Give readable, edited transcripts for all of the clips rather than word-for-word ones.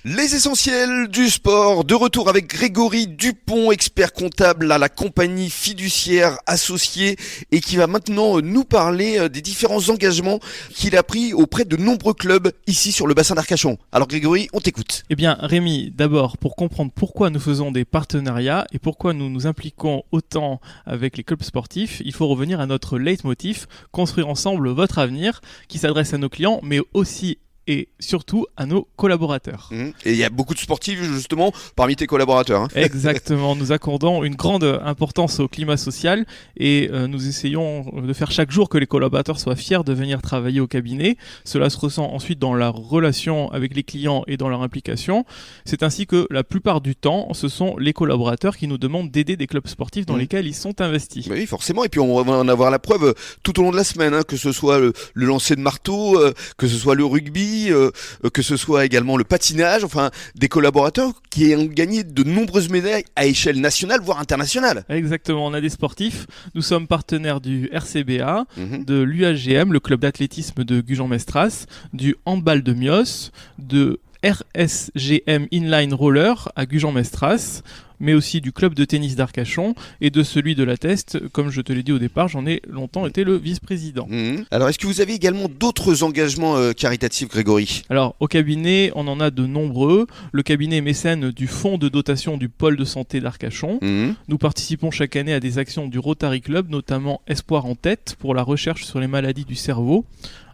Les essentiels du sport, de retour avec Grégory Dupont, expert comptable à la compagnie fiduciaire associée et qui va maintenant nous parler des différents engagements qu'il a pris auprès de nombreux clubs ici sur le bassin d'Arcachon. Alors Grégory, on t'écoute. Eh bien Rémi, d'abord pour comprendre pourquoi nous faisons des partenariats et pourquoi nous nous impliquons autant avec les clubs sportifs, il faut revenir à notre leitmotiv, construire ensemble votre avenir, qui s'adresse à nos clients mais aussi et surtout à nos collaborateurs. Et il y a beaucoup de sportifs justement parmi tes collaborateurs. Exactement, nous accordons une grande importance au climat social et nous essayons de faire chaque jour que les collaborateurs soient fiers de venir travailler au cabinet. Cela se ressent ensuite dans la relation avec les clients et dans leur implication. C'est ainsi que la plupart du temps, ce sont les collaborateurs qui nous demandent d'aider des clubs sportifs dans lesquels ils sont investis. Oui, forcément, et puis on va en avoir la preuve tout au long de la semaine, que ce soit le lancer de marteau, que ce soit le rugby, que ce soit également le patinage, enfin des collaborateurs qui ont gagné de nombreuses médailles à échelle nationale, voire internationale. Exactement, on a des sportifs, nous sommes partenaires du RCBA, de l'UAGM, le club d'athlétisme de Gujan-Mestras, du handball de Mios, de RSGM Inline Roller à Gujan-Mestras, mais aussi du club de tennis d'Arcachon et de celui de la Teste. Comme je te l'ai dit au départ, j'en ai longtemps été le vice-président. Alors, est-ce que vous avez également d'autres engagements caritatifs, Grégory ? Alors, au cabinet, on en a de nombreux. Le cabinet est mécène du fonds de dotation du pôle de santé d'Arcachon. Nous participons chaque année à des actions du Rotary Club, notamment Espoir en tête pour la recherche sur les maladies du cerveau.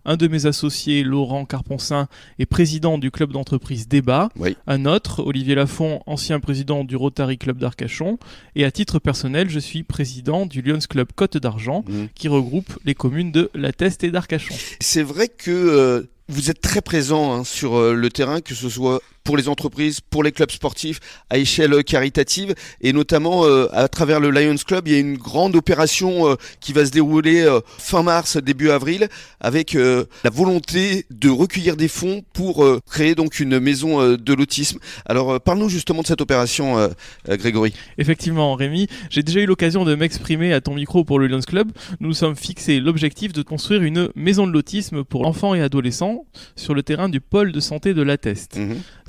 Un de mes associés, Laurent Carponcin, est président du club d'entreprise Débat. Oui. Un autre, Olivier Lafont, ancien président du Rotary Club d'Arcachon. Et à titre personnel, je suis président du Lions Club Côte d'Argent, qui regroupe les communes de La Teste et d'Arcachon. C'est vrai que vous êtes très présent sur le terrain, que ce soit pour les entreprises, pour les clubs sportifs à échelle caritative et notamment à travers le Lions Club, il y a une grande opération qui va se dérouler fin mars, début avril avec la volonté de recueillir des fonds pour créer donc une maison de l'autisme. Alors parle-nous justement de cette opération Grégory. Effectivement Rémi, j'ai déjà eu l'occasion de m'exprimer à ton micro pour le Lions Club. Nous nous sommes fixés l'objectif de construire une maison de l'autisme pour enfants et adolescents sur le terrain du pôle de santé de La Teste.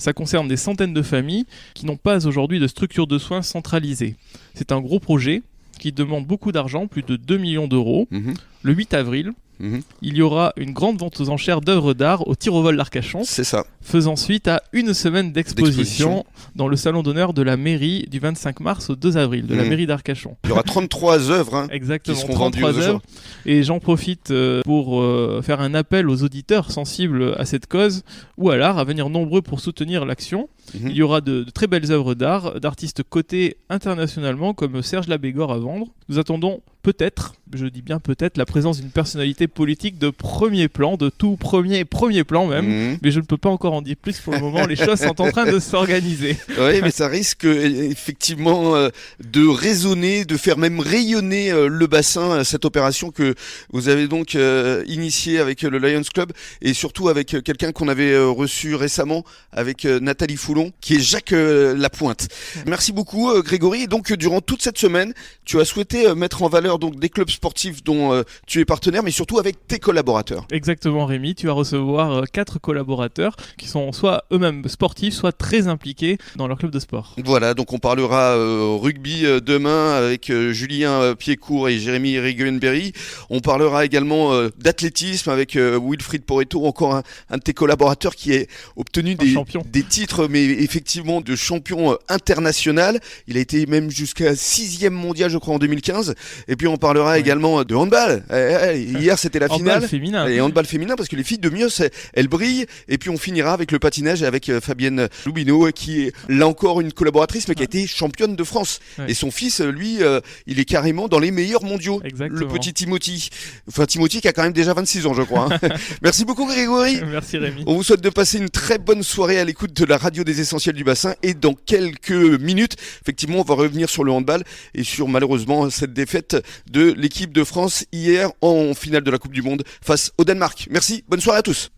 Ça concerne des centaines de familles qui n'ont pas aujourd'hui de structure de soins centralisée. C'est un gros projet qui demande beaucoup d'argent, plus de 2 millions d'euros. Le 8 avril, il y aura une grande vente aux enchères d'œuvres d'art au tir au vol d'Arcachon. C'est ça. Faisant suite à une semaine d'exposition dans le salon d'honneur de la mairie du 25 mars au 2 avril, de la mairie d'Arcachon. Il y aura 33 œuvres Exactement, qui seront 33 vendues œuvres. Et j'en profite pour faire un appel aux auditeurs sensibles à cette cause ou à l'art à venir nombreux pour soutenir l'action. Il y aura de très belles œuvres d'art, d'artistes cotés internationalement comme Serge Labégor à vendre. Nous attendons peut-être, je dis bien peut-être, la présence d'une personnalité politique de premier plan, de tout premier plan même, mais je ne peux pas encore en dire plus pour le moment, les choses sont en train de s'organiser. Oui, mais ça risque effectivement de résonner, de faire même rayonner le bassin, cette opération que vous avez donc initiée avec le Lions Club et surtout avec quelqu'un qu'on avait reçu récemment, avec Nathalie Foulon, qui est Jacques Lapointe. Merci beaucoup Grégory, et donc durant toute cette semaine, tu as souhaité mettre en valeur donc des clubs sportifs dont tu es partenaire, mais surtout avec tes collaborateurs. Exactement Rémi, tu vas recevoir 4 collaborateurs qui sont soit eux-mêmes sportifs, soit très impliqués dans leur club de sport. Voilà, donc on parlera rugby demain avec Julien Piécourt et Jérémy Regenberry. On parlera également d'athlétisme avec Wilfried Poretto, encore un de tes collaborateurs qui a obtenu des titres, mais effectivement de champion international. Il a été même jusqu'à 6e mondial, je crois, en 2015. Et puis on parlera également de handball. Hier c'était la finale. Handball féminin. Et handball féminin, parce que les filles de Mios, elles brillent. Et puis on finira avec le patinage avec Fabienne Loubino, qui est là encore une collaboratrice, mais qui a été championne de France. Et son fils, lui, il est carrément dans les meilleurs mondiaux. Exactement. Le petit Timothy. Enfin Timothy qui a quand même déjà 26 ans, je crois. Merci beaucoup Grégory. Merci Rémi. On vous souhaite de passer une très bonne soirée à l'écoute de la radio des essentiels du bassin. Et dans quelques minutes, effectivement, on va revenir sur le handball et sur malheureusement cette défaite de l'équipe de France hier en finale de la Coupe du Monde face au Danemark. Merci, bonne soirée à tous.